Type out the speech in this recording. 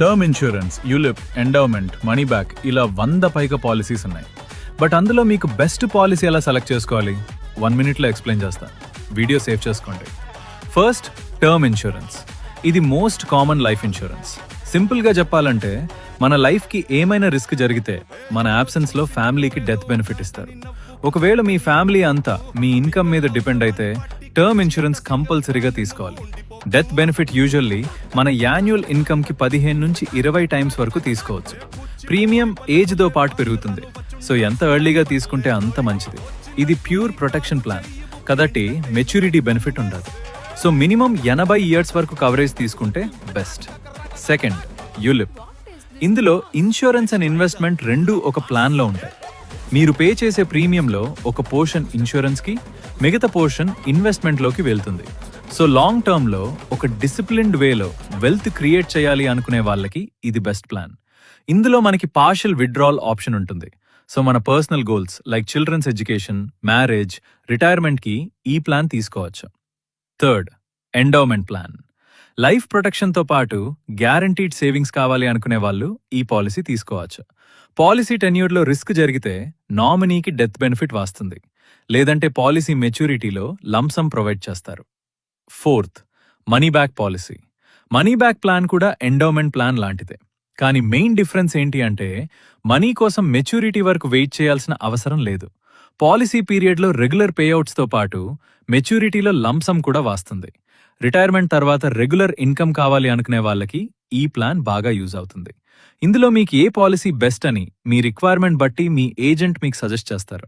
Term insurance, ULIP, endowment, money back ఇలా 100 పైగా policies ఉన్నాయి. బట్ అందులో మీకు బెస్ట్ పాలసీ ఎలా సెలెక్ట్ చేసుకోవాలి 1 మినిట్లో ఎక్స్ప్లెయిన్ చేస్తా. వీడియో సేవ్ చేసుకోండి. First, term insurance. ఇది మోస్ట్ కామన్ లైఫ్ ఇన్సూరెన్స్. సింపుల్గా చెప్పాలంటే మన లైఫ్కి ఏమైనా రిస్క్ జరిగితే మన యాబ్సెన్స్లో ఫ్యామిలీకి డెత్ బెనిఫిట్ ఇస్తారు. ఒకవేళ మీ ఫ్యామిలీ అంతా మీ ఇన్కమ్ మీద డిపెండ్ అయితే టర్మ్ ఇన్సూరెన్స్ కంపల్సరీగా తీసుకోవాలి. డెత్ బెనిఫిట్ యూజువల్లీ మన యాన్యువల్ ఇన్కమ్కి 15 నుంచి 20 టైమ్స్ వరకు తీసుకోవచ్చు. ప్రీమియం ఏజ్తో పాటు పెరుగుతుంది, సో ఎంత ఎర్లీగా తీసుకుంటే అంత మంచిది. ఇది ప్యూర్ ప్రొటెక్షన్ ప్లాన్ కాబట్టి మెచ్యూరిటీ బెనిఫిట్ ఉండదు. సో మినిమం 80 ఇయర్స్ వరకు కవరేజ్ తీసుకుంటే బెస్ట్. Second, ULIP. ఇందులో ఇన్సూరెన్స్ అండ్ ఇన్వెస్ట్మెంట్ రెండూ ఒక ప్లాన్లో ఉంటాయి. మీరు పే చేసే ప్రీమియంలో ఒక పోర్షన్ ఇన్సూరెన్స్కి, మిగతా పోర్షన్ ఇన్వెస్ట్మెంట్లోకి వెళ్తుంది. సో లాంగ్ టర్మ్లో ఒక డిసిప్లిన్డ్ వేలో వెల్త్ క్రియేట్ చేయాలి అనుకునే వాళ్ళకి ఇది బెస్ట్ ప్లాన్. ఇందులో మనకి పార్షియల్ విత్డ్రాల్ ఆప్షన్ ఉంటుంది. సో మన personal goals like children's education, marriage, రిటైర్మెంట్కి ఈ ప్లాన్ తీసుకోవచ్చు. Third, endowment plan. లైఫ్ ప్రొటెక్షన్తో పాటు గ్యారంటీడ్ సేవింగ్స్ కావాలి అనుకునే వాళ్ళు ఈ పాలసీ తీసుకోవచ్చు. పాలసీ టెన్యూర్లో రిస్క్ జరిగితే నామినీకి డెత్ బెనిఫిట్ వస్తుంది, లేదంటే పాలసీ మెచ్యూరిటీలో లంసమ్ ప్రొవైడ్ చేస్తారు. Fourth, money back policy. Money back plan కూడా ఎండోమెంట్ ప్లాన్ లాంటిదే, కానీ మెయిన్ డిఫరెన్స్ ఏంటి అంటే మనీ కోసం మెచ్యూరిటీ వరకు వెయిట్ చేయాల్సిన అవసరం లేదు. పాలసీ పీరియడ్లో రెగ్యులర్ పేఅవుట్స్తో పాటు మెచ్యూరిటీలో లంసమ్ కూడా వస్తుంది. రిటైర్మెంట్ తర్వాత రెగ్యులర్ ఇన్కమ్ కావాలి అనుకునే వాళ్ళకి ఈ ప్లాన్ బాగా యూజ్ అవుతుంది. ఇందులో మీకు ఏ పాలసీ బెస్ట్ అని మీ రిక్వైర్మెంట్ బట్టి మీ ఏజెంట్ మీకు సజెస్ట్ చేస్తారు.